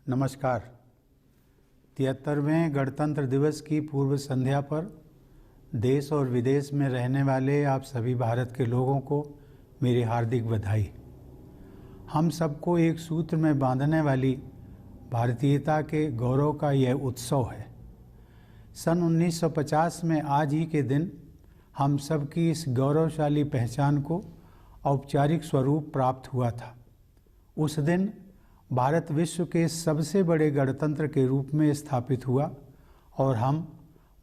नमस्कार। 73वें गणतंत्र दिवस की पूर्व संध्या पर देश और विदेश में रहने वाले आप सभी भारत के लोगों को मेरी हार्दिक बधाई। हम सबको एक सूत्र में बांधने वाली भारतीयता के गौरव का यह उत्सव है। सन 1950 में आज ही के दिन हम सब की इस गौरवशाली पहचान को औपचारिक स्वरूप प्राप्त हुआ था। उस दिन भारत विश्व के सबसे बड़े गणतंत्र के रूप में स्थापित हुआ और हम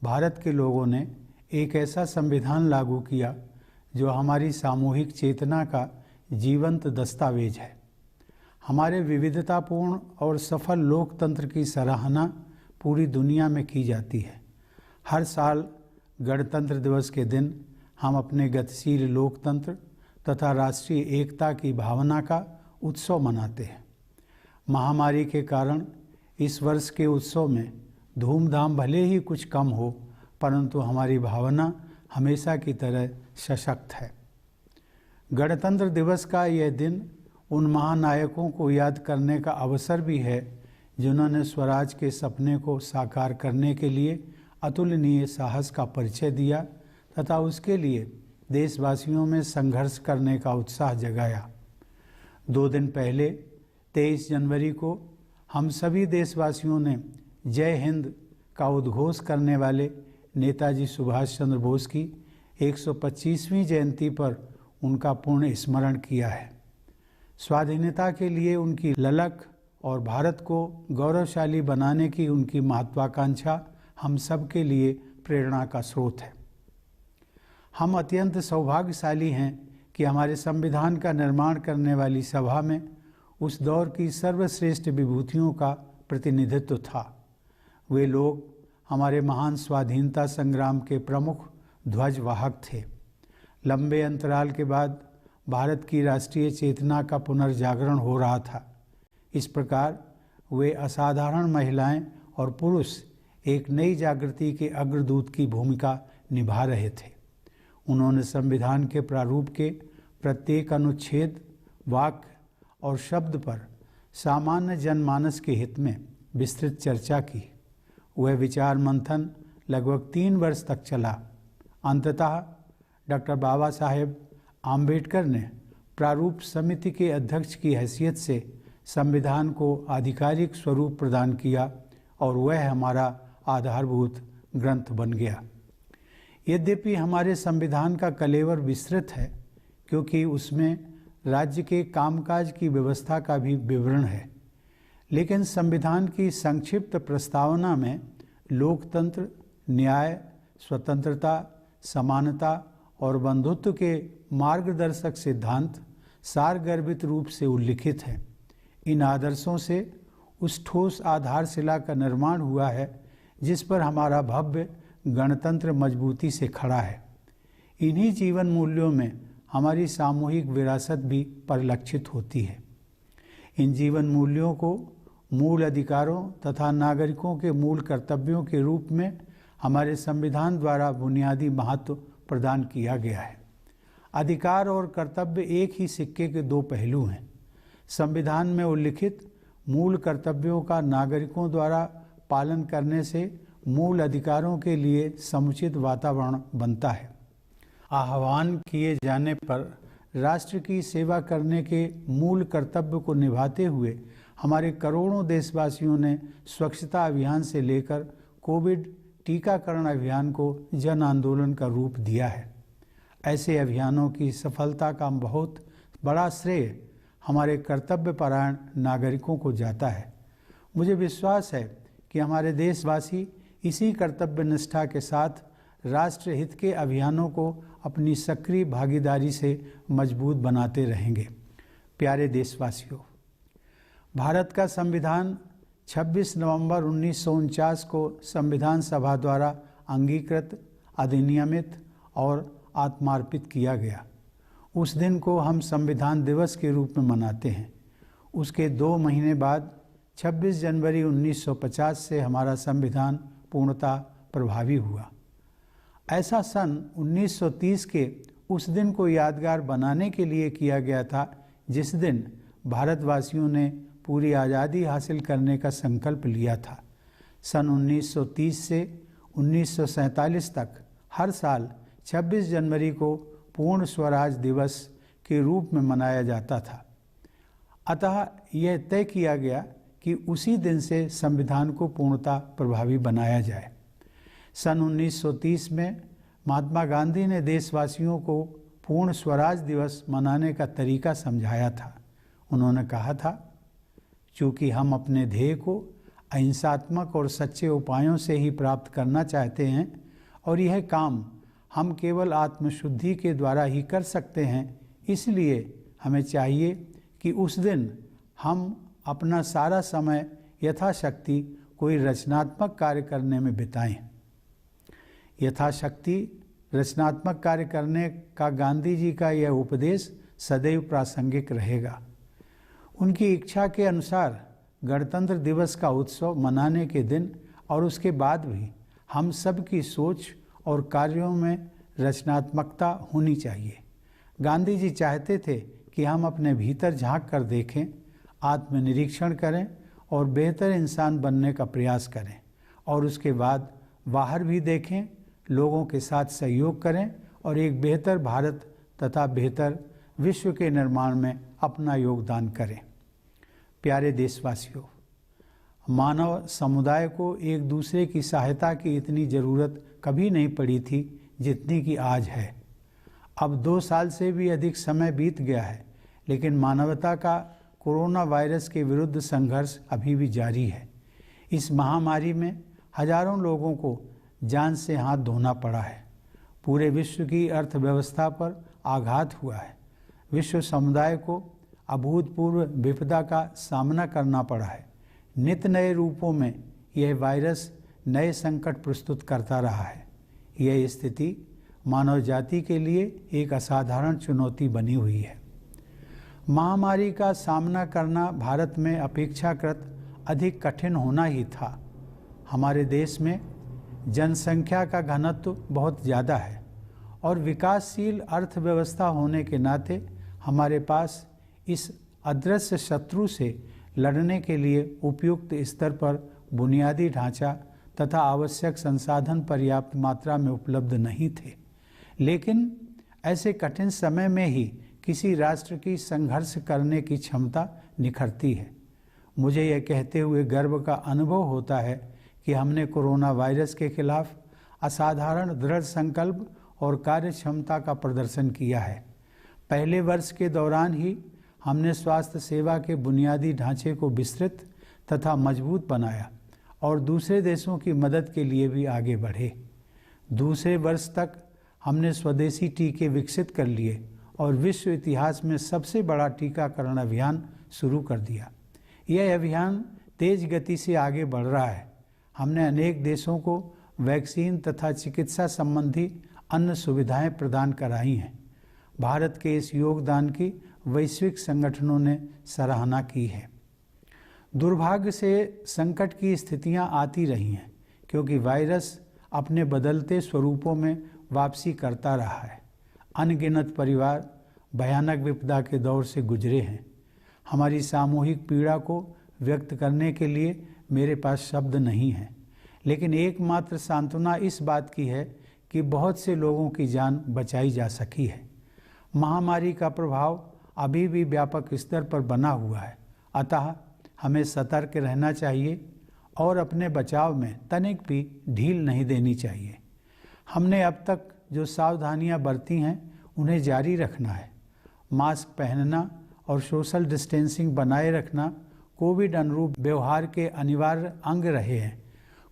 भारत के लोगों ने एक ऐसा संविधान लागू किया जो हमारी सामूहिक चेतना का जीवंत दस्तावेज है। हमारे विविधतापूर्ण और सफल लोकतंत्र की सराहना पूरी दुनिया में की जाती है। हर साल गणतंत्र दिवस के दिन हम अपने गतिशील लोकतंत्र तथा राष्ट्रीय एकता की भावना का उत्सव मनाते हैं। महामारी के कारण इस वर्ष के उत्सव में धूमधाम भले ही कुछ कम हो, परंतु हमारी भावना हमेशा की तरह सशक्त है। गणतंत्र दिवस का यह दिन उन महानायकों को याद करने का अवसर भी है जिन्होंने स्वराज के सपने को साकार करने के लिए अतुलनीय साहस का परिचय दिया तथा उसके लिए देशवासियों में संघर्ष करने का उत्साह जगाया। 2 दिन पहले 23 जनवरी को हम सभी देशवासियों ने जय हिंद का उद्घोष करने वाले नेताजी सुभाष चंद्र बोस की 125वीं जयंती पर उनका पुण्य स्मरण किया है। स्वाधीनता के लिए उनकी ललक और भारत को गौरवशाली बनाने की उनकी महत्वाकांक्षा हम सब के लिए प्रेरणा का स्रोत है। हम अत्यंत सौभाग्यशाली हैं कि हमारे संविधान का निर्माण करने वाली सभा में उस दौर की सर्वश्रेष्ठ विभूतियों का प्रतिनिधित्व था। वे लोग हमारे महान स्वाधीनता संग्राम के प्रमुख ध्वजवाहक थे। लंबे अंतराल के बाद भारत की राष्ट्रीय चेतना का पुनर्जागरण हो रहा था। इस प्रकार वे असाधारण महिलाएं और पुरुष एक नई जागृति के अग्रदूत की भूमिका निभा रहे थे। उन्होंने संविधान के प्रारूप के प्रत्येक अनुच्छेद, वाक्य और शब्द पर सामान्य जनमानस के हित में विस्तृत चर्चा की। वह विचार मंथन लगभग 3 वर्ष तक चला। अंततः डॉक्टर बाबा साहेब आम्बेडकर ने प्रारूप समिति के अध्यक्ष की हैसियत से संविधान को आधिकारिक स्वरूप प्रदान किया और वह हमारा आधारभूत ग्रंथ बन गया। यद्यपि हमारे संविधान का कलेवर विस्तृत है, क्योंकि उसमें राज्य के कामकाज की व्यवस्था का भी विवरण है, लेकिन संविधान की संक्षिप्त प्रस्तावना में लोकतंत्र, न्याय, स्वतंत्रता, समानता और बंधुत्व के मार्गदर्शक सिद्धांत सारगर्भित रूप से उल्लिखित हैं। इन आदर्शों से उस ठोस आधारशिला का निर्माण हुआ है जिस पर हमारा भव्य गणतंत्र मजबूती से खड़ा है। इन्हीं जीवन मूल्यों में हमारी सामूहिक विरासत भी परिलक्षित होती है। इन जीवन मूल्यों को मूल अधिकारों तथा नागरिकों के मूल कर्तव्यों के रूप में हमारे संविधान द्वारा बुनियादी महत्व प्रदान किया गया है। अधिकार और कर्तव्य एक ही सिक्के के 2 पहलू हैं। संविधान में उल्लिखित मूल कर्तव्यों का नागरिकों द्वारा पालन करने से मूल अधिकारों के लिए समुचित वातावरण बनता है। आह्वान किए जाने पर राष्ट्र की सेवा करने के मूल कर्तव्य को निभाते हुए हमारे करोड़ों देशवासियों ने स्वच्छता अभियान से लेकर कोविड टीकाकरण अभियान को जन आंदोलन का रूप दिया है। ऐसे अभियानों की सफलता का बहुत बड़ा श्रेय हमारे कर्तव्यपरायण नागरिकों को जाता है। मुझे विश्वास है कि हमारे देशवासी इसी कर्तव्य निष्ठा के साथ राष्ट्र हित के अभियानों को अपनी सक्रिय भागीदारी से मजबूत बनाते रहेंगे। प्यारे देशवासियों, भारत का संविधान 26 नवंबर 1949 को संविधान सभा द्वारा अंगीकृत, अधिनियमित और आत्मार्पित किया गया। उस दिन को हम संविधान दिवस के रूप में मनाते हैं। उसके 2 महीने बाद 26 जनवरी 1950 से हमारा संविधान पूर्णतः प्रभावी हुआ। ऐसा सन 1930 के उस दिन को यादगार बनाने के लिए किया गया था जिस दिन भारतवासियों ने पूरी आज़ादी हासिल करने का संकल्प लिया था। सन 1930 से 1947 तक हर साल 26 जनवरी को पूर्ण स्वराज दिवस के रूप में मनाया जाता था। अतः यह तय किया गया कि उसी दिन से संविधान को पूर्णतः प्रभावी बनाया जाए। सन 1930 में महात्मा गांधी ने देशवासियों को पूर्ण स्वराज दिवस मनाने का तरीका समझाया था। उन्होंने कहा था, चूँकि हम अपने ध्येय को अहिंसात्मक और सच्चे उपायों से ही प्राप्त करना चाहते हैं और यह काम हम केवल आत्मशुद्धि के द्वारा ही कर सकते हैं, इसलिए हमें चाहिए कि उस दिन हम अपना सारा समय यथाशक्ति कोई रचनात्मक कार्य करने में बिताएं। यथाशक्ति रचनात्मक कार्य करने का गांधी जी का यह उपदेश सदैव प्रासंगिक रहेगा। उनकी इच्छा के अनुसार गणतंत्र दिवस का उत्सव मनाने के दिन और उसके बाद भी हम सब की सोच और कार्यों में रचनात्मकता होनी चाहिए। गांधी जी चाहते थे कि हम अपने भीतर झांक कर देखें, आत्मनिरीक्षण करें और बेहतर इंसान बनने का प्रयास करें और उसके बाद बाहर भी देखें, लोगों के साथ सहयोग करें और एक बेहतर भारत तथा बेहतर विश्व के निर्माण में अपना योगदान करें। प्यारे देशवासियों, मानव समुदाय को एक दूसरे की सहायता की इतनी ज़रूरत कभी नहीं पड़ी थी जितनी कि आज है। अब 2 साल से भी अधिक समय बीत गया है, लेकिन मानवता का कोरोना वायरस के विरुद्ध संघर्ष अभी भी जारी है। इस महामारी में हजारों लोगों को जान से हाथ धोना पड़ा है। पूरे विश्व की अर्थव्यवस्था पर आघात हुआ है। विश्व समुदाय को अभूतपूर्व विपदा का सामना करना पड़ा है। नित नए रूपों में यह वायरस नए संकट प्रस्तुत करता रहा है। यह स्थिति मानव जाति के लिए एक असाधारण चुनौती बनी हुई है। महामारी का सामना करना भारत में अपेक्षाकृत अधिक कठिन होना ही था। हमारे देश में जनसंख्या का घनत्व बहुत ज़्यादा है और विकासशील अर्थव्यवस्था होने के नाते हमारे पास इस अदृश्य शत्रु से लड़ने के लिए उपयुक्त स्तर पर बुनियादी ढांचा तथा आवश्यक संसाधन पर्याप्त मात्रा में उपलब्ध नहीं थे। लेकिन ऐसे कठिन समय में ही किसी राष्ट्र की संघर्ष करने की क्षमता निखरती है। मुझे यह कहते हुए गर्व का अनुभव होता है कि हमने कोरोना वायरस के खिलाफ असाधारण दृढ़ संकल्प और कार्य क्षमता का प्रदर्शन किया है। पहले वर्ष के दौरान ही हमने स्वास्थ्य सेवा के बुनियादी ढांचे को विस्तृत तथा मजबूत बनाया और दूसरे देशों की मदद के लिए भी आगे बढ़े। दूसरे वर्ष तक हमने स्वदेशी टीके विकसित कर लिए और विश्व इतिहास में सबसे बड़ा टीकाकरण अभियान शुरू कर दिया। यह अभियान तेज गति से आगे बढ़ रहा है। हमने अनेक देशों को वैक्सीन तथा चिकित्सा संबंधी अन्य सुविधाएं प्रदान कराई हैं। भारत के इस योगदान की वैश्विक संगठनों ने सराहना की है। दुर्भाग्य से संकट की स्थितियां आती रही हैं, क्योंकि वायरस अपने बदलते स्वरूपों में वापसी करता रहा है। अनगिनत परिवार भयानक विपदा के दौर से गुजरे हैं। हमारी सामूहिक पीड़ा को व्यक्त करने के लिए मेरे पास शब्द नहीं हैं, लेकिन एकमात्र सांत्वना इस बात की है कि बहुत से लोगों की जान बचाई जा सकी है। महामारी का प्रभाव अभी भी व्यापक स्तर पर बना हुआ है, अतः हमें सतर्क रहना चाहिए और अपने बचाव में तनिक भी ढील नहीं देनी चाहिए। हमने अब तक जो सावधानियां बरती हैं उन्हें जारी रखना है। मास्क पहनना और सोशल डिस्टेंसिंग बनाए रखना कोविड अनुरूप व्यवहार के अनिवार्य अंग रहे हैं।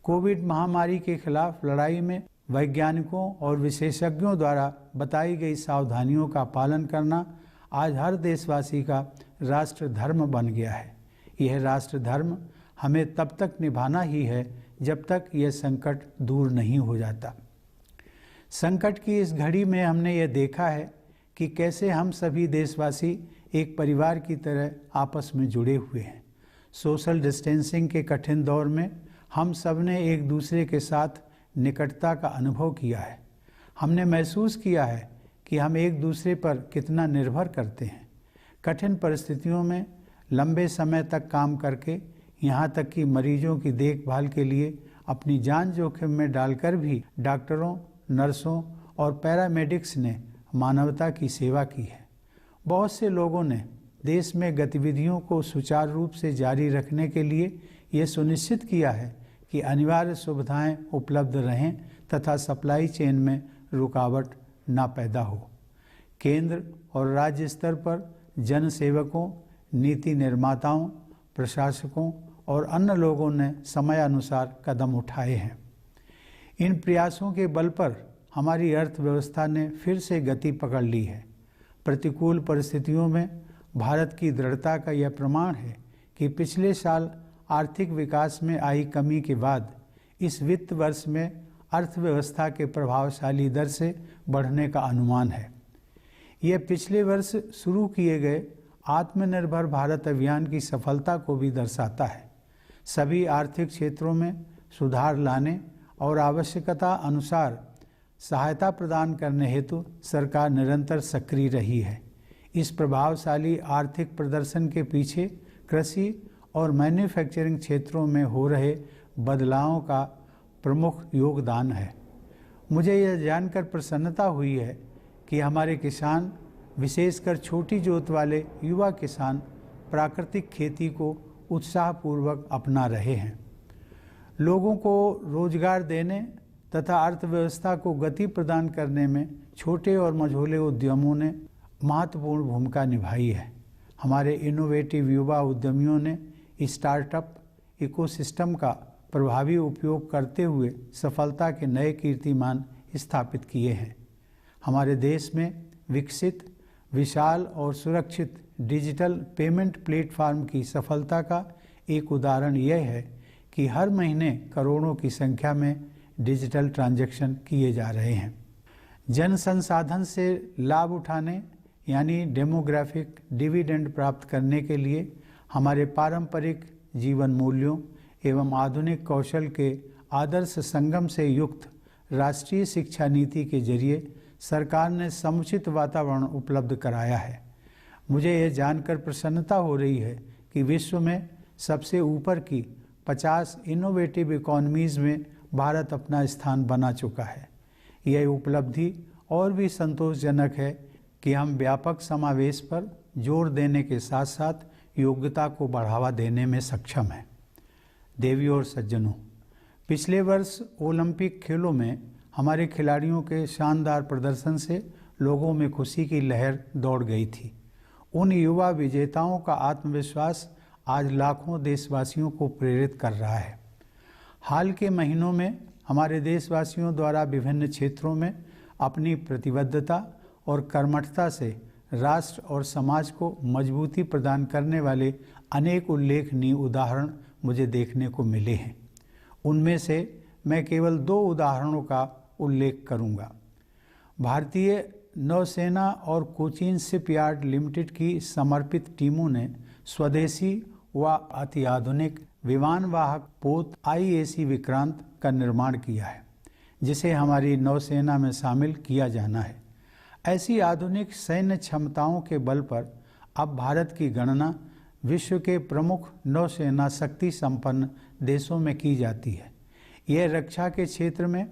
कोविड महामारी के खिलाफ लड़ाई में वैज्ञानिकों और विशेषज्ञों द्वारा बताई गई सावधानियों का पालन करना आज हर देशवासी का राष्ट्र धर्म बन गया है। यह राष्ट्र धर्म हमें तब तक निभाना ही है जब तक यह संकट दूर नहीं हो जाता। संकट की इस घड़ी में हमने यह देखा है कि कैसे हम सभी देशवासी एक परिवार की तरह आपस में जुड़े हुए हैं। सोशल डिस्टेंसिंग के कठिन दौर में हम सब ने एक दूसरे के साथ निकटता का अनुभव किया है। हमने महसूस किया है कि हम एक दूसरे पर कितना निर्भर करते हैं। कठिन परिस्थितियों में लंबे समय तक काम करके यहाँ तक कि मरीजों की देखभाल के लिए अपनी जान जोखिम में डालकर भी डॉक्टरों, नर्सों और पैरामेडिक्स ने मानवता की सेवा की है। बहुत से लोगों ने देश में गतिविधियों को सुचारू रूप से जारी रखने के लिए ये सुनिश्चित किया है कि अनिवार्य सुविधाएं उपलब्ध रहें तथा सप्लाई चेन में रुकावट ना पैदा हो। केंद्र और राज्य स्तर पर जन सेवकों, नीति निर्माताओं, प्रशासकों और अन्य लोगों ने समयानुसार कदम उठाए हैं। इन प्रयासों के बल पर हमारी अर्थव्यवस्था ने फिर से गति पकड़ ली है। प्रतिकूल परिस्थितियों में भारत की दृढ़ता का यह प्रमाण है कि पिछले साल आर्थिक विकास में आई कमी के बाद इस वित्त वर्ष में अर्थव्यवस्था के प्रभावशाली दर से बढ़ने का अनुमान है। यह पिछले वर्ष शुरू किए गए आत्मनिर्भर भारत अभियान की सफलता को भी दर्शाता है। सभी आर्थिक क्षेत्रों में सुधार लाने और आवश्यकता अनुसार सहायता प्रदान करने हेतु सरकार निरंतर सक्रिय रही है। इस प्रभावशाली आर्थिक प्रदर्शन के पीछे कृषि और मैन्युफैक्चरिंग क्षेत्रों में हो रहे बदलावों का प्रमुख योगदान है। मुझे यह जानकर प्रसन्नता हुई है कि हमारे किसान, विशेषकर छोटी जोत वाले युवा किसान, प्राकृतिक खेती को उत्साहपूर्वक अपना रहे हैं। लोगों को रोजगार देने तथा अर्थव्यवस्था को गति प्रदान करने में छोटे और मझोले उद्यमों ने महत्वपूर्ण भूमिका निभाई है। हमारे इनोवेटिव युवा उद्यमियों ने स्टार्टअप इकोसिस्टम का प्रभावी उपयोग करते हुए सफलता के नए कीर्तिमान स्थापित किए हैं। हमारे देश में विकसित, विशाल और सुरक्षित डिजिटल पेमेंट प्लेटफॉर्म की सफलता का एक उदाहरण यह है कि हर महीने करोड़ों की संख्या में डिजिटल ट्रांजैक्शन किए जा रहे हैं। जन संसाधन से लाभ उठाने यानी डेमोग्राफिक डिविडेंड प्राप्त करने के लिए हमारे पारंपरिक जीवन मूल्यों एवं आधुनिक कौशल के आदर्श संगम से युक्त राष्ट्रीय शिक्षा नीति के जरिए सरकार ने समुचित वातावरण उपलब्ध कराया है। मुझे यह जानकर प्रसन्नता हो रही है कि विश्व में सबसे ऊपर की 50 इनोवेटिव इकोनॉमीज़ में भारत अपना स्थान बना चुका है। यह उपलब्धि और भी संतोषजनक है कि हम व्यापक समावेश पर जोर देने के साथ साथ योग्यता को बढ़ावा देने में सक्षम हैं। देवियों और सज्जनों, पिछले वर्ष ओलंपिक खेलों में हमारे खिलाड़ियों के शानदार प्रदर्शन से लोगों में खुशी की लहर दौड़ गई थी। उन युवा विजेताओं का आत्मविश्वास आज लाखों देशवासियों को प्रेरित कर रहा है। हाल के महीनों में हमारे देशवासियों द्वारा विभिन्न क्षेत्रों में अपनी प्रतिबद्धता और कर्मठता से राष्ट्र और समाज को मजबूती प्रदान करने वाले अनेक उल्लेखनीय उदाहरण मुझे देखने को मिले हैं। उनमें से मैं केवल 2 उदाहरणों का उल्लेख करूंगा। भारतीय नौसेना और कोचीन शिपयार्ड लिमिटेड की समर्पित टीमों ने स्वदेशी व अत्याधुनिक विमानवाहक पोत IAC विक्रांत का निर्माण किया है, जिसे हमारी नौसेना में शामिल किया जाना है। ऐसी आधुनिक सैन्य क्षमताओं के बल पर अब भारत की गणना विश्व के प्रमुख नौसेना शक्ति संपन्न देशों में की जाती है। यह रक्षा के क्षेत्र में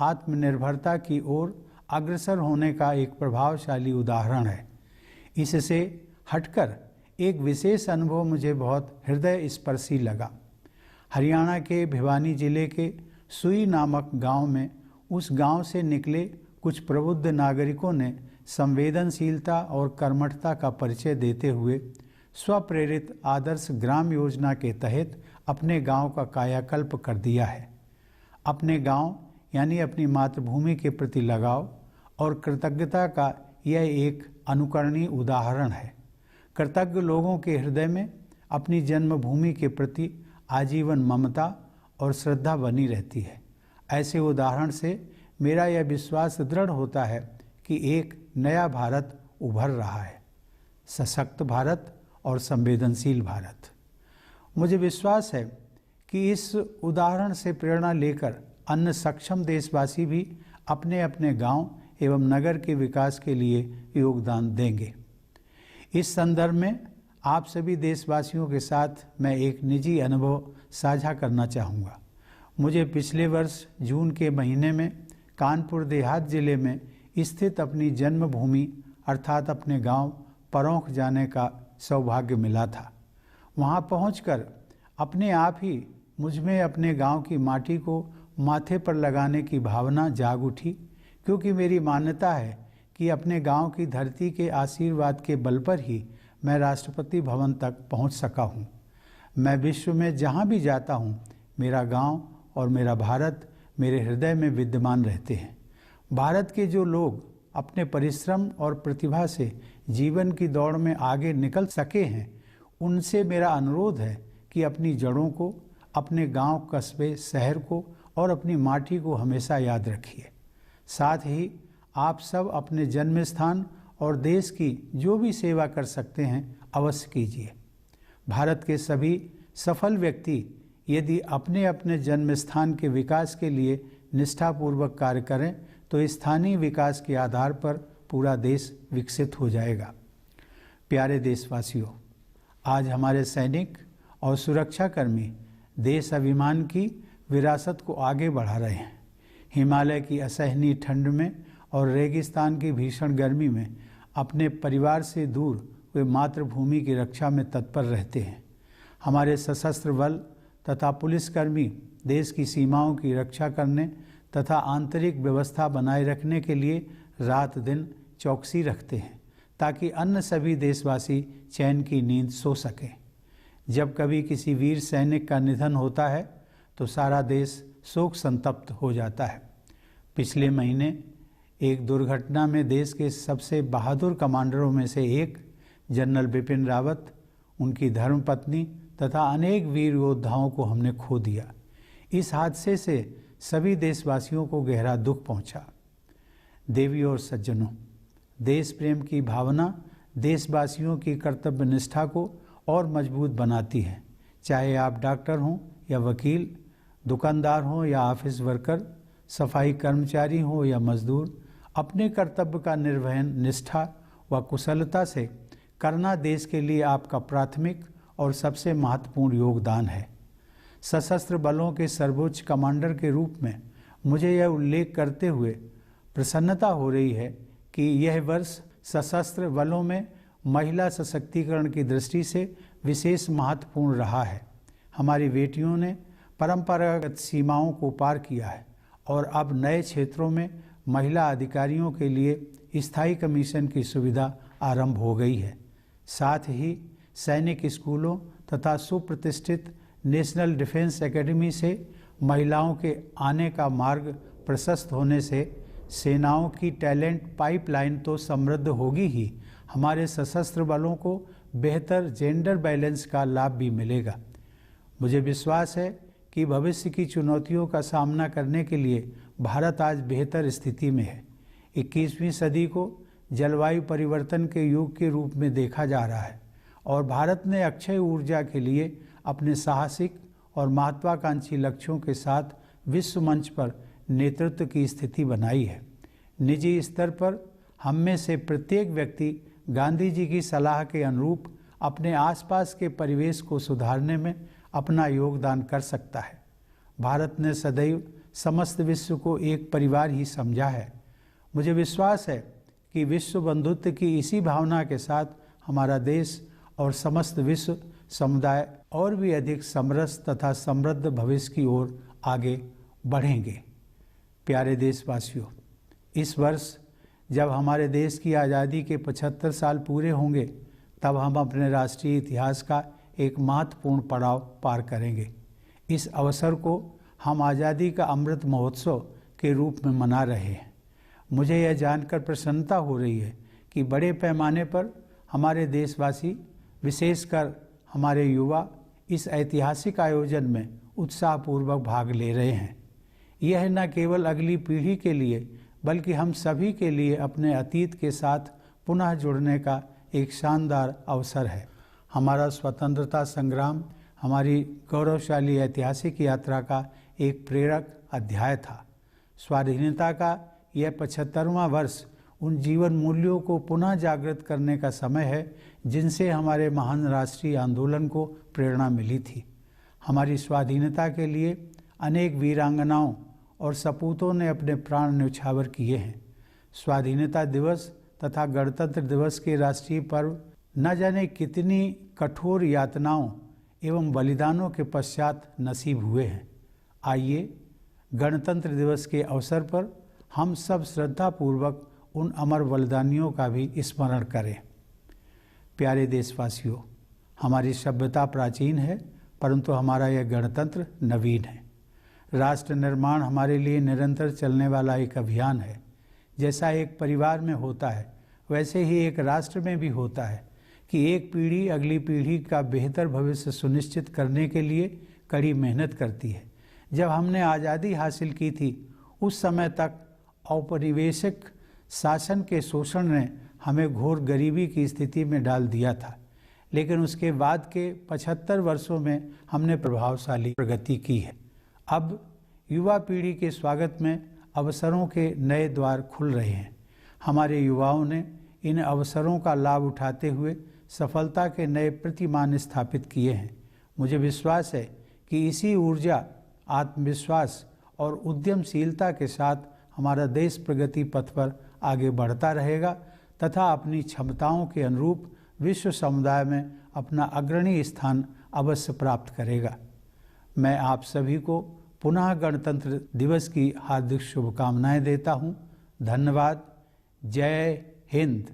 आत्मनिर्भरता की ओर अग्रसर होने का एक प्रभावशाली उदाहरण है। इससे हटकर एक विशेष अनुभव मुझे बहुत हृदय स्पर्शी लगा। हरियाणा के भिवानी जिले के सुई नामक गांव में उस गांव से निकले कुछ प्रबुद्ध नागरिकों ने संवेदनशीलता और कर्मठता का परिचय देते हुए स्वप्रेरित आदर्श ग्राम योजना के तहत अपने गांव का कायाकल्प कर दिया है। अपने गांव यानी अपनी मातृभूमि के प्रति लगाव और कृतज्ञता का यह एक अनुकरणीय उदाहरण है। कृतज्ञ लोगों के हृदय में अपनी जन्मभूमि के प्रति आजीवन ममता और श्रद्धा बनी रहती है। ऐसे उदाहरण से मेरा यह विश्वास दृढ़ होता है कि एक नया भारत उभर रहा है, सशक्त भारत और संवेदनशील भारत। मुझे विश्वास है कि इस उदाहरण से प्रेरणा लेकर अन्य सक्षम देशवासी भी अपने अपने गांव एवं नगर के विकास के लिए योगदान देंगे। इस संदर्भ में आप सभी देशवासियों के साथ मैं एक निजी अनुभव साझा करना चाहूँगा। मुझे पिछले वर्ष जून के महीने में कानपुर देहात जिले में स्थित अपनी जन्मभूमि अर्थात अपने गांव परौंख जाने का सौभाग्य मिला था। वहां पहुंचकर अपने आप ही मुझमें अपने गांव की माटी को माथे पर लगाने की भावना जाग उठी, क्योंकि मेरी मान्यता है कि अपने गांव की धरती के आशीर्वाद के बल पर ही मैं राष्ट्रपति भवन तक पहुंच सका हूं। मैं विश्व में जहां भी जाता हूं, मेरा गांव और मेरा भारत मेरे हृदय में विद्यमान रहते हैं। भारत के जो लोग अपने परिश्रम और प्रतिभा से जीवन की दौड़ में आगे निकल सके हैं, उनसे मेरा अनुरोध है कि अपनी जड़ों को, अपने गांव, कस्बे, शहर को और अपनी माटी को हमेशा याद रखिए। साथ ही आप सब अपने जन्म स्थान और देश की जो भी सेवा कर सकते हैं अवश्य कीजिए। भारत के सभी सफल व्यक्ति यदि अपने अपने जन्म स्थान के विकास के लिए निष्ठापूर्वक कार्य करें तो स्थानीय विकास के आधार पर पूरा देश विकसित हो जाएगा। प्यारे देशवासियों, आज हमारे सैनिक और सुरक्षाकर्मी देश अभिमान की विरासत को आगे बढ़ा रहे हैं। हिमालय की असहनीय ठंड में और रेगिस्तान की भीषण गर्मी में अपने परिवार से दूर वे मातृभूमि की रक्षा में तत्पर रहते हैं। हमारे सशस्त्र बल तथा पुलिसकर्मी देश की सीमाओं की रक्षा करने तथा आंतरिक व्यवस्था बनाए रखने के लिए रात दिन चौकसी रखते हैं, ताकि अन्य सभी देशवासी चैन की नींद सो सकें। जब कभी किसी वीर सैनिक का निधन होता है तो सारा देश शोक संतप्त हो जाता है। पिछले महीने एक दुर्घटना में देश के सबसे बहादुर कमांडरों में से एक जनरल बिपिन रावत, उनकी धर्मपत्नी तथा अनेक वीर योद्धाओं को हमने खो दिया। इस हादसे से सभी देशवासियों को गहरा दुख पहुंचा। देवी और सज्जनों, देश प्रेम की भावना देशवासियों की कर्तव्य निष्ठा को और मजबूत बनाती है। चाहे आप डॉक्टर हों या वकील, दुकानदार हों या ऑफिस वर्कर, सफाई कर्मचारी हों या मजदूर, अपने कर्तव्य का निर्वहन निष्ठा व कुशलता से करना देश के लिए आपका प्राथमिक और सबसे महत्वपूर्ण योगदान है। सशस्त्र बलों के सर्वोच्च कमांडर के रूप में मुझे यह उल्लेख करते हुए प्रसन्नता हो रही है कि यह वर्ष सशस्त्र बलों में महिला सशक्तिकरण की दृष्टि से विशेष महत्वपूर्ण रहा है। हमारी बेटियों ने परंपरागत सीमाओं को पार किया है और अब नए क्षेत्रों में महिला अधिकारियों के लिए स्थायी कमीशन की सुविधा आरंभ हो गई है। साथ ही सैनिक स्कूलों तथा सुप्रतिष्ठित नेशनल डिफेंस एकेडमी से महिलाओं के आने का मार्ग प्रशस्त होने से सेनाओं की टैलेंट पाइपलाइन तो समृद्ध होगी ही, हमारे सशस्त्र बलों को बेहतर जेंडर बैलेंस का लाभ भी मिलेगा। मुझे विश्वास है कि भविष्य की चुनौतियों का सामना करने के लिए भारत आज बेहतर स्थिति में है। 21वीं सदी को जलवायु परिवर्तन के युग के रूप में देखा जा रहा है और भारत ने अक्षय ऊर्जा के लिए अपने साहसिक और महत्वाकांक्षी लक्ष्यों के साथ विश्व मंच पर नेतृत्व की स्थिति बनाई है। निजी स्तर पर हम में से प्रत्येक व्यक्ति गांधी जी की सलाह के अनुरूप अपने आसपास के परिवेश को सुधारने में अपना योगदान कर सकता है। भारत ने सदैव समस्त विश्व को एक परिवार ही समझा है। मुझे विश्वास है कि विश्व बंधुत्व की इसी भावना के साथ हमारा देश और समस्त विश्व समुदाय और भी अधिक समरस तथा समृद्ध भविष्य की ओर आगे बढ़ेंगे। प्यारे देशवासियों, इस वर्ष जब हमारे देश की आज़ादी के 75 साल पूरे होंगे, तब हम अपने राष्ट्रीय इतिहास का एक महत्वपूर्ण पड़ाव पार करेंगे। इस अवसर को हम आज़ादी का अमृत महोत्सव के रूप में मना रहे हैं। मुझे यह जानकर प्रसन्नता हो रही है कि बड़े पैमाने पर हमारे देशवासी, विशेषकर हमारे युवा, इस ऐतिहासिक आयोजन में उत्साहपूर्वक भाग ले रहे हैं। यह न केवल अगली पीढ़ी के लिए बल्कि हम सभी के लिए अपने अतीत के साथ पुनः जुड़ने का एक शानदार अवसर है। हमारा स्वतंत्रता संग्राम हमारी गौरवशाली ऐतिहासिक यात्रा का एक प्रेरक अध्याय था। स्वाधीनता का यह 75वां वर्ष उन जीवन मूल्यों को पुनः जागृत करने का समय है जिनसे हमारे महान राष्ट्रीय आंदोलन को प्रेरणा मिली थी। हमारी स्वाधीनता के लिए अनेक वीरांगनाओं और सपूतों ने अपने प्राण न्यौछावर किए हैं। स्वाधीनता दिवस तथा गणतंत्र दिवस के राष्ट्रीय पर्व न जाने कितनी कठोर यातनाओं एवं बलिदानों के पश्चात नसीब हुए हैं। आइए गणतंत्र दिवस के अवसर पर हम सब श्रद्धापूर्वक उन अमर बलिदानियों का भी स्मरण करें। प्यारे देशवासियों, हमारी सभ्यता प्राचीन है, परंतु हमारा यह गणतंत्र नवीन है। राष्ट्र निर्माण हमारे लिए निरंतर चलने वाला एक अभियान है। जैसा एक परिवार में होता है, वैसे ही एक राष्ट्र में भी होता है कि एक पीढ़ी अगली पीढ़ी का बेहतर भविष्य सुनिश्चित करने के लिए कड़ी मेहनत करती है। जब हमने आज़ादी हासिल की थी, उस समय तक औपनिवेशिक शासन के शोषण ने हमें घोर गरीबी की स्थिति में डाल दिया था, लेकिन उसके बाद के 75 वर्षों में हमने प्रभावशाली प्रगति की है। अब युवा पीढ़ी के स्वागत में अवसरों के नए द्वार खुल रहे हैं। हमारे युवाओं ने इन अवसरों का लाभ उठाते हुए सफलता के नए प्रतिमान स्थापित किए हैं। मुझे विश्वास है कि इसी ऊर्जा, आत्मविश्वास और उद्यमशीलता के साथ हमारा देश प्रगति पथ पर आगे बढ़ता रहेगा तथा अपनी क्षमताओं के अनुरूप विश्व समुदाय में अपना अग्रणी स्थान अवश्य प्राप्त करेगा। मैं आप सभी को पुनः गणतंत्र दिवस की हार्दिक शुभकामनाएं देता हूं। धन्यवाद। जय Hind.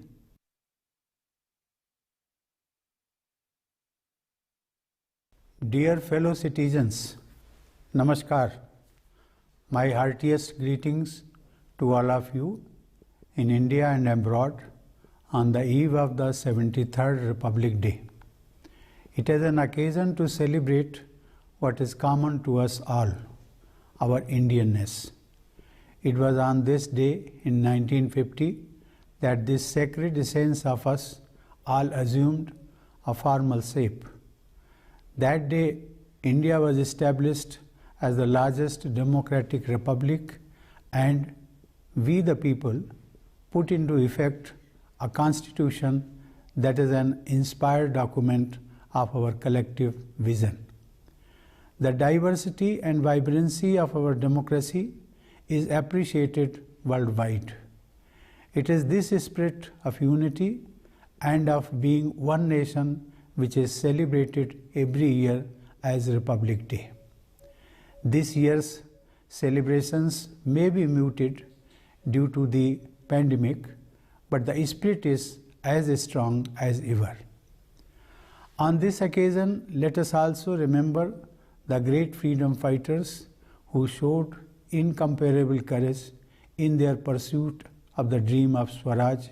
Dear fellow citizens, Namaskar. My heartiest greetings to all of you in India and abroad on the eve of the 73rd Republic Day. It is an occasion to celebrate what is common to us all, our Indianness. It was on this day in 1950 that this sacred essence of us all assumed a formal shape. That day, India was established as the largest democratic republic, and we the people put into effect a constitution that is an inspired document of our collective vision. The diversity and vibrancy of our democracy is appreciated worldwide. It is this spirit of unity and of being one nation which is celebrated every year as Republic Day. This year's celebrations may be muted due to the pandemic, but the spirit is as strong as ever. On this occasion, let us also remember the great freedom fighters who showed incomparable courage in their pursuit of the dream of Swaraj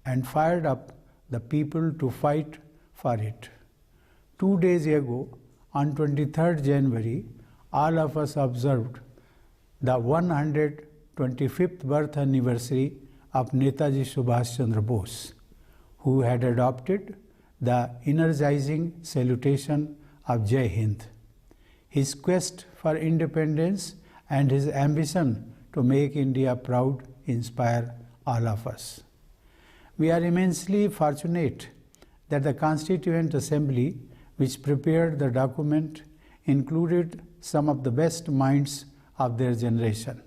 and fired up the people to fight for it. 2 days ago, on 23rd January, all of us observed the 125th birth anniversary of Netaji Subhash Chandra Bose, who had adopted the energizing salutation of Jai Hind. His quest for independence and his ambition to make India proud inspire all of us. We are immensely fortunate that the Constituent Assembly, which prepared the document, included some of the best minds of their generation.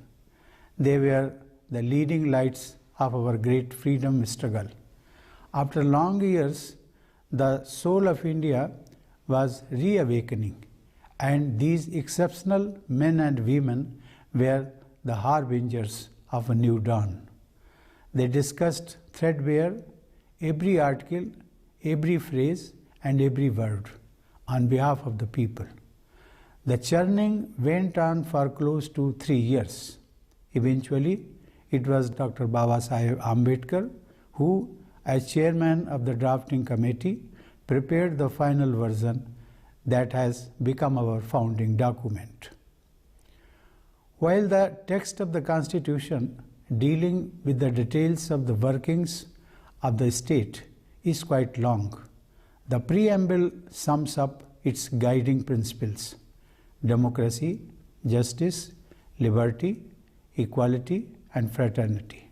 They were the leading lights of our great freedom struggle. After long years, the soul of India was reawakening, and these exceptional men and women were the harbingers of a new dawn. They discussed threadbare every article, every phrase, and every word on behalf of the people. The churning went on for close to 3 years. Eventually, it was Dr. Babasaheb Ambedkar who, as chairman of the drafting committee, prepared the final version that has become our founding document. While the text of the Constitution dealing with the details of the workings of the state is quite long, the preamble sums up its guiding principles: democracy, justice, liberty, equality, and fraternity.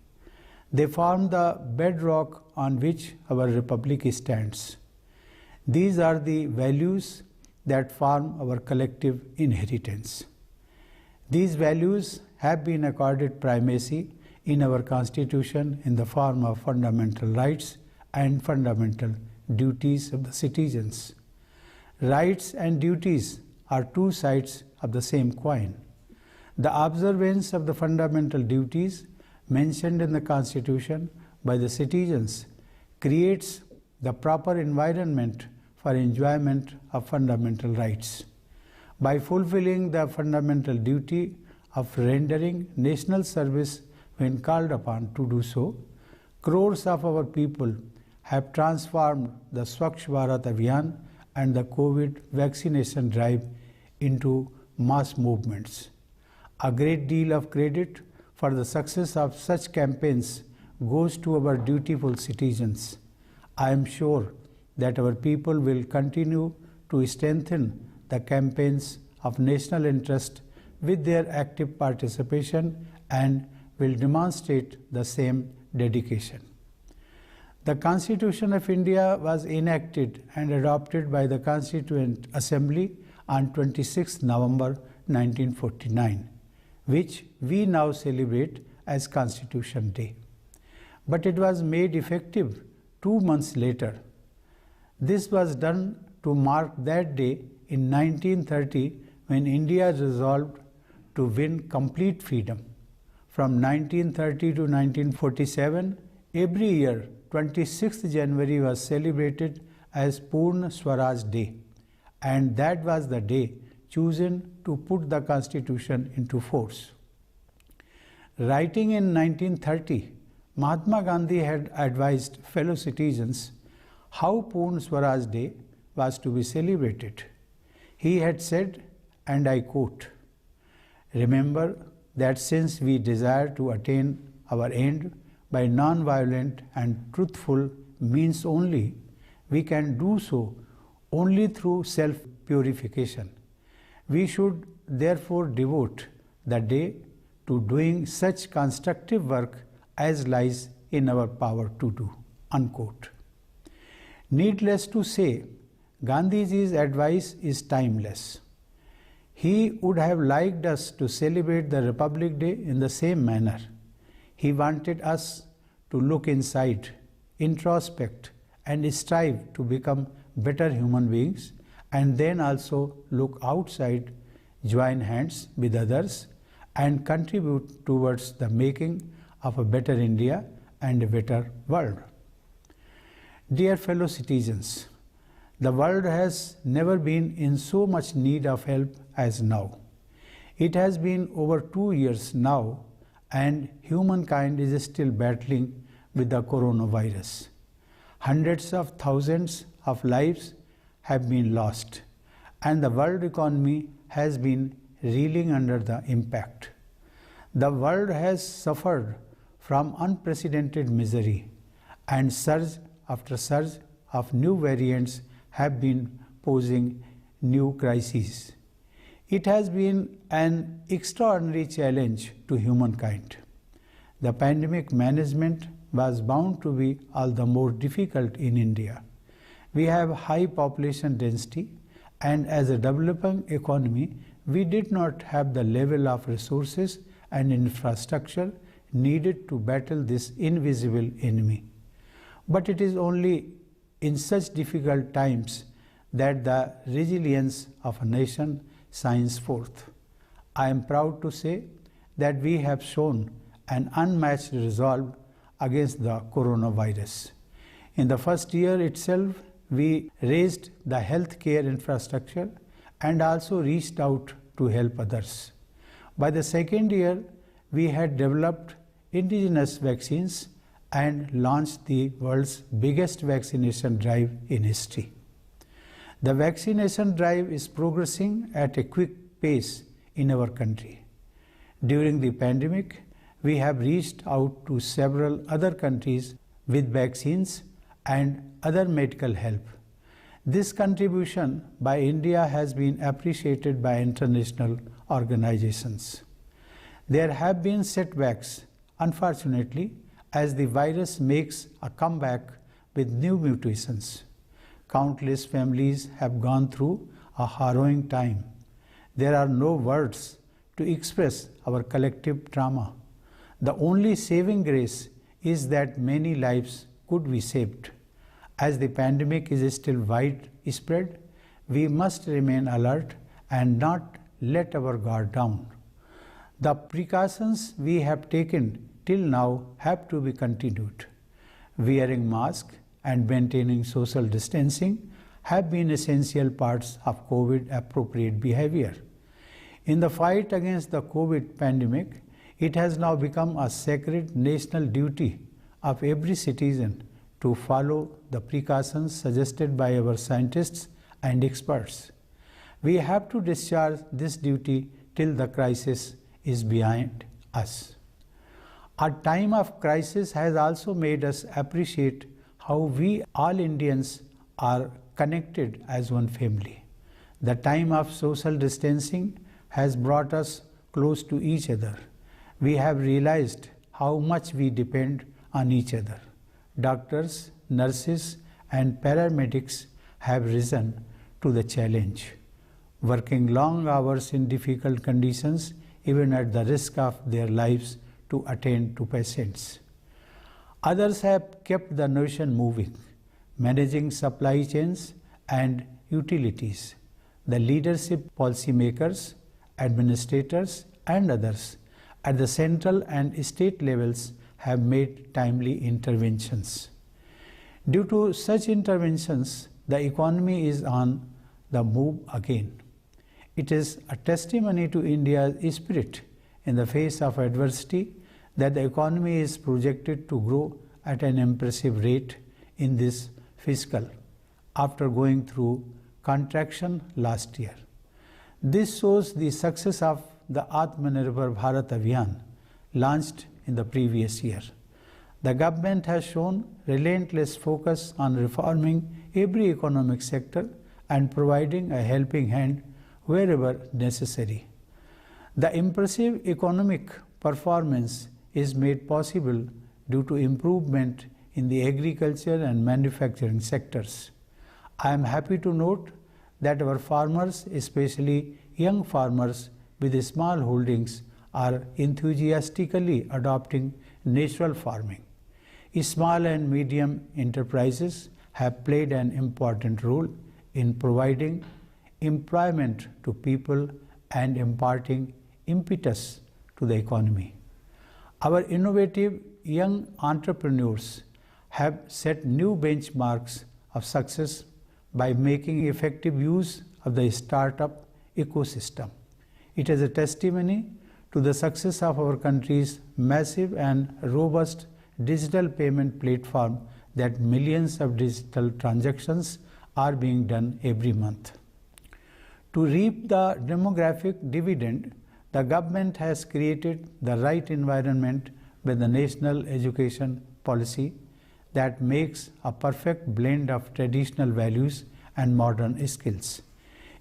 They form the bedrock on which our republic stands. These are the values that form our collective inheritance. These values have been accorded primacy in our Constitution in the form of fundamental rights and fundamental duties of the citizens. Rights and duties are two sides of the same coin. The observance of the fundamental duties mentioned in the Constitution by the citizens creates the proper environment for enjoyment of fundamental rights. By fulfilling the fundamental duty of rendering national service when called upon to do so, crores of our people have transformed the Swachh Bharat Abhiyan and the COVID vaccination drive into mass movements. A great deal of credit for the success of such campaigns goes to our dutiful citizens. I am sure that our people will continue to strengthen the campaigns of national interest with their active participation and will demonstrate the same dedication. The Constitution of India was enacted and adopted by the Constituent Assembly on 26 November 1949, which we now celebrate as Constitution Day. But it was made effective 2 months later. This was done to mark that day in 1930 when India resolved to win complete freedom. From 1930 to 1947, every year 26th January was celebrated as Purna Swaraj Day, and that was the day chosen to put the Constitution into force. Writing in 1930, Mahatma Gandhi had advised fellow citizens how Purna Swaraj Day was to be celebrated. He had said, and I quote, "Remember that since we desire to attain our end by non-violent and truthful means only, we can do so only through self-purification. We should therefore devote the day to doing such constructive work as lies in our power to do." Unquote. Needless to say, Gandhiji's advice is timeless. He would have liked us to celebrate the Republic Day in the same manner. He wanted us to look inside, introspect, and strive to become better human beings, and then also look outside, join hands with others, and contribute towards the making of a better India and a better world. Dear fellow citizens, the world has never been in so much need of help as now. It has been over 2 years now, and humankind is still battling with the coronavirus. Hundreds of thousands of lives have been lost, and the world economy has been reeling under the impact. The world has suffered from unprecedented misery, and surge after surge of new variants have been posing new crises. It has been an extraordinary challenge to humankind. The pandemic management was bound to be all the more difficult in India. We have high population density, and as a developing economy, we did not have the level of resources and infrastructure needed to battle this invisible enemy. But it is only in such difficult times that the resilience of a nation shines forth. I am proud to say that we have shown an unmatched resolve against the coronavirus. In the first year itself, we raised the healthcare infrastructure and also reached out to help others. By the second year, we had developed indigenous vaccines and launched the world's biggest vaccination drive in history. The vaccination drive is progressing at a quick pace in our country. During the pandemic, we have reached out to several other countries with vaccines and other medical help. This contribution by India has been appreciated by international organizations. There have been setbacks, unfortunately, as the virus makes a comeback with new mutations. Countless families have gone through a harrowing time. There are no words to express our collective trauma. The only saving grace is that many lives could be saved. As the pandemic is still widespread, we must remain alert and not let our guard down. The precautions we have taken till now have to be continued. Wearing masks and maintaining social distancing have been essential parts of COVID-appropriate behavior. In the fight against the COVID pandemic, it has now become a sacred national duty of every citizen to follow the precautions suggested by our scientists and experts. We have to discharge this duty till the crisis is behind us. A time of crisis has also made us appreciate how we all Indians are connected as one family. The time of social distancing has brought us close to each other. We have realized how much we depend on each other. Doctors, nurses, and paramedics have risen to the challenge, working long hours in difficult conditions, even at the risk of their lives, to attend to patients. Others have kept the nation moving, managing supply chains and utilities. The leadership, policymakers, administrators, and others at the central and state levels have made timely interventions. Due to such interventions, the economy is on the move again. It is a testimony to India's spirit in the face of adversity that the economy is projected to grow at an impressive rate in this fiscal after going through contraction last year. This shows the success of the Atmanirbhar Bharat Abhiyan launched in the previous year. The government has shown relentless focus on reforming every economic sector and providing a helping hand wherever necessary. The impressive economic performance is made possible due to improvement in the agriculture and manufacturing sectors. I am happy to note that our farmers, especially young farmers with small holdings, are enthusiastically adopting natural farming. Small and medium enterprises have played an important role in providing employment to people and imparting impetus to the economy. Our innovative young entrepreneurs have set new benchmarks of success by making effective use of the startup ecosystem. It is a testimony to the success of our country's massive and robust digital payment platform that millions of digital transactions are being done every month. To reap the demographic dividend, the government has created the right environment with the national education policy that makes a perfect blend of traditional values and modern skills.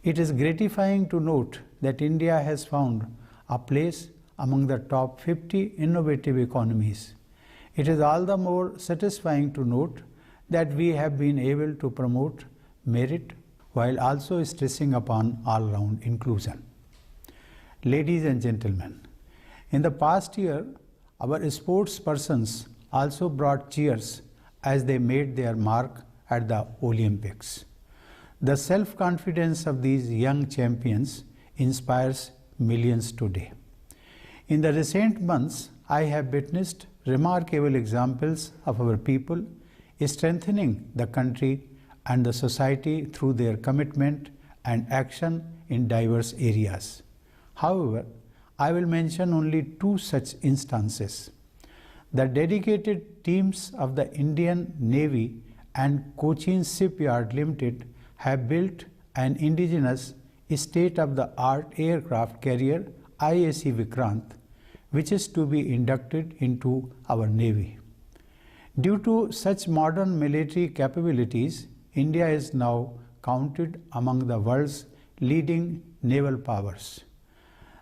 It is gratifying to note that India has found a place among the top 50 innovative economies. It is all the more satisfying to note that we have been able to promote merit while also stressing upon all-round inclusion. Ladies and gentlemen, in the past year, our sports persons also brought cheers as they made their mark at the Olympics. The self-confidence of these young champions inspires millions today. In the recent months, I have witnessed remarkable examples of our people strengthening the country and the society through their commitment and action in diverse areas. However, I will mention only two such instances. The dedicated teams of the Indian Navy and Cochin Shipyard Limited have built an indigenous state-of-the-art aircraft carrier IAC Vikrant, which is to be inducted into our Navy. Due to such modern military capabilities, India is now counted among the world's leading naval powers.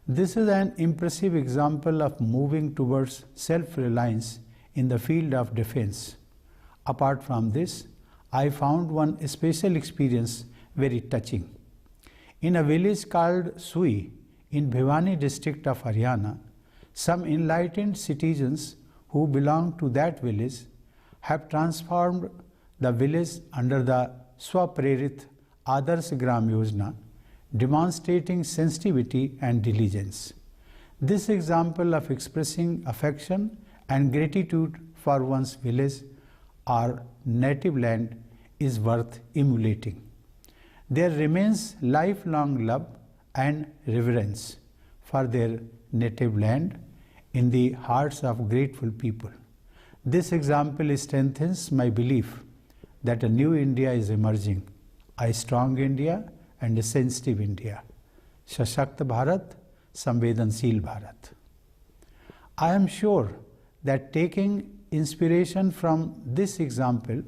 This is an impressive example of moving towards self-reliance in the field of defense. Apart from this, I found one special experience very touching. In a village called Sui in Bhiwani district of Haryana, some enlightened citizens who belong to that village have transformed the village under the Swaprerit Adarsh Gram Yojana, demonstrating sensitivity and diligence. This example of expressing affection and gratitude for one's village or native land is worth emulating. There remains lifelong love and reverence for their native land in the hearts of grateful people. This example strengthens my belief that a new India is emerging, a strong India and a sensitive India. Sashakt Bharat, Samvedansheel Bharat. I am sure that taking inspiration from this example,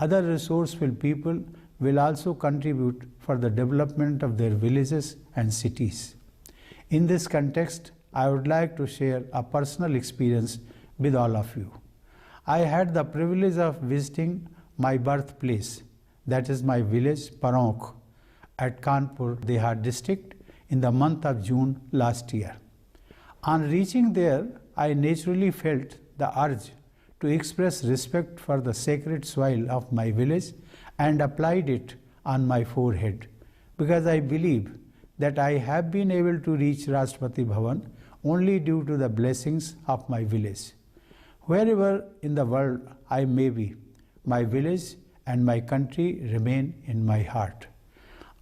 other resourceful people will also contribute for the development of their villages and cities. In this context, I would like to share a personal experience with all of you. I had the privilege of visiting my birthplace, that is my village Paronk at Kanpur, Dehad district in the month of June last year. On reaching there, I naturally felt the urge to express respect for the sacred soil of my village and applied it on my forehead, because I believe that I have been able to reach Rashtrapati Bhavan only due to the blessings of my village. Wherever in the world I may be, my village and my country remain in my heart.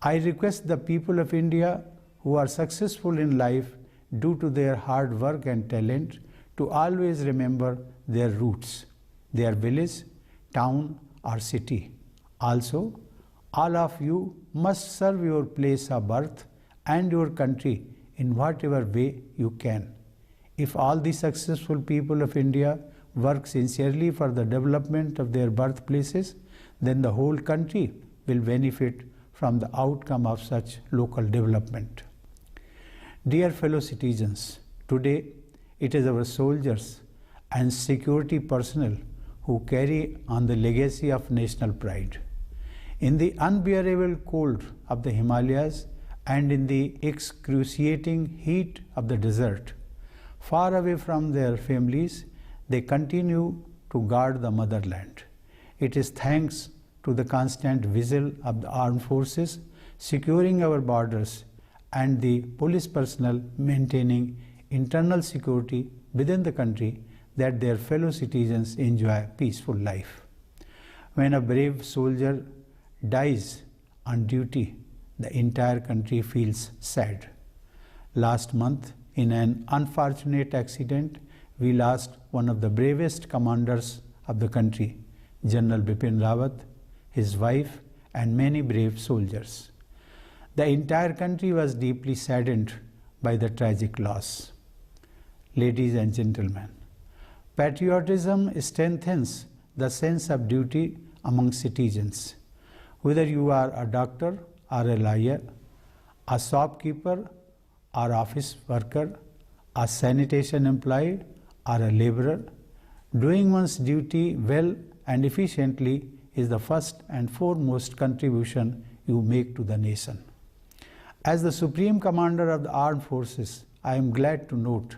I request the people of India who are successful in life due to their hard work and talent to always remember their roots, their village, town or city. Also, all of you must serve your place of birth and your country in whatever way you can. If all the successful people of India work sincerely for the development of their birthplaces, then the whole country will benefit from the outcome of such local development. Dear fellow citizens, today it is our soldiers and security personnel who carry on the legacy of national pride. In the unbearable cold of the Himalayas and in the excruciating heat of the desert, far away from their families, they continue to guard the motherland. It is thanks to the constant vigil of the armed forces securing our borders and the police personnel maintaining internal security within the country that their fellow citizens enjoy peaceful life. When a brave soldier dies on duty, the entire country feels sad. Last month, in an unfortunate accident, we lost one of the bravest commanders of the country, General Bipin Rawat, his wife, and many brave soldiers. The entire country was deeply saddened by the tragic loss. Ladies and gentlemen, patriotism strengthens the sense of duty among citizens. Whether you are a doctor or a lawyer, a shopkeeper or office worker, a sanitation employee or a laborer, doing one's duty well and efficiently is the first and foremost contribution you make to the nation. As the Supreme Commander of the Armed Forces, I am glad to note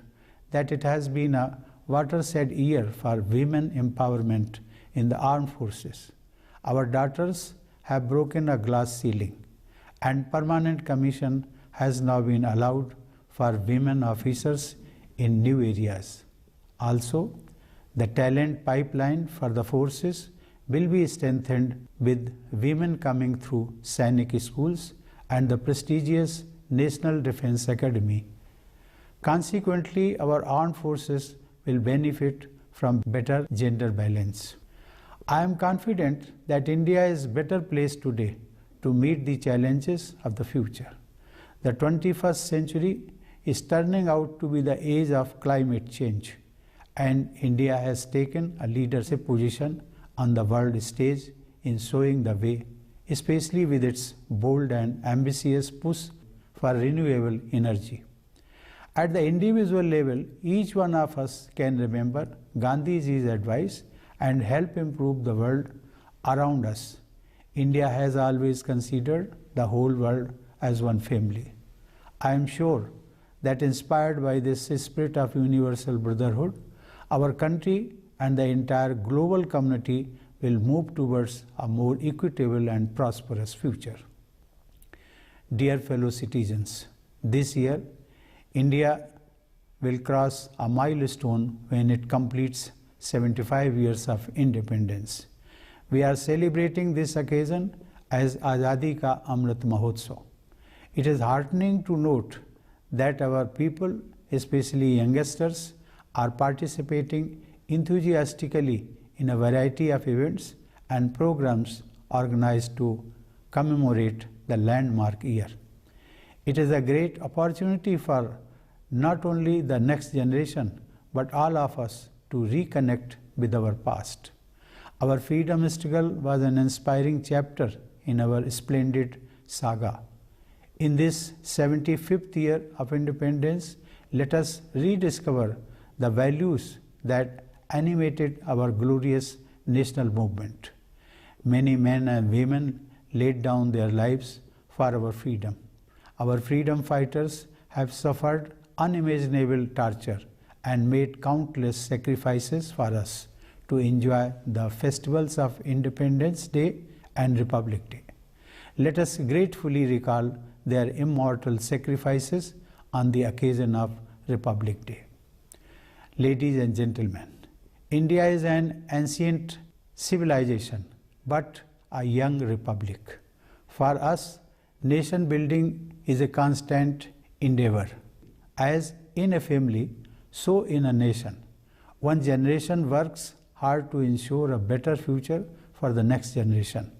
that it has been a watershed year for women empowerment in the armed forces. Our daughters have broken a glass ceiling, and permanent commission has now been allowed for women officers in new areas. Also, the talent pipeline for the forces will be strengthened with women coming through Sainik schools and the prestigious National Defence Academy. Consequently, our armed forces will benefit from better gender balance. I am confident that India is better placed today to meet the challenges of the future. The 21st century is turning out to be the age of climate change, and India has taken a leadership position on the world stage in showing the way, especially with its bold and ambitious push for renewable energy. At the individual level, each one of us can remember Gandhiji's advice and help improve the world around us. India has always considered the whole world as one family. I am sure that inspired by this spirit of universal brotherhood, our country and the entire global community will move towards a more equitable and prosperous future. Dear fellow citizens, this year, India will cross a milestone when it completes 75 years of independence. We are celebrating this occasion as Azadi Ka Amrit Mahotsav. It is heartening to note that our people, especially youngsters, are participating enthusiastically in a variety of events and programs organized to commemorate the landmark year. It is a great opportunity for not only the next generation but all of us to reconnect with our past. Our freedom struggle was an inspiring chapter in our splendid saga. In this 75th year of independence, let us rediscover the values that animated our glorious national movement. Many men and women laid down their lives for our freedom. Our freedom fighters have suffered unimaginable torture and made countless sacrifices for us to enjoy the festivals of Independence Day and Republic Day. Let us gratefully recall their immortal sacrifices on the occasion of Republic Day. Ladies and gentlemen, India is an ancient civilization but a young republic. For us, nation building is a constant endeavor. As in a family, so in a nation. One generation works hard to ensure a better future for the next generation.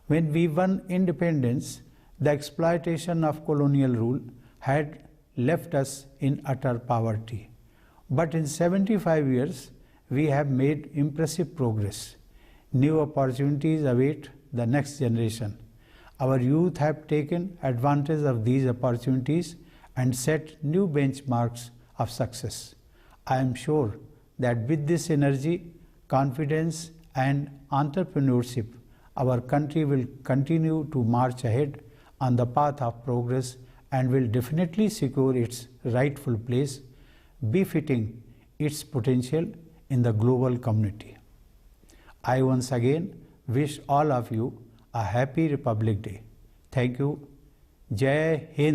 When we won independence, the exploitation of colonial rule had left us in utter poverty. But in 75 years, we have made impressive progress. New opportunities await the next generation. Our youth have taken advantage of these opportunities and set new benchmarks of success. I am sure that with this energy, confidence, and entrepreneurship, our country will continue to march ahead on the path of progress and will definitely secure its rightful place, befitting its potential in the global community. I once again wish all of you a happy Republic Day. Thank you. Jai Hind.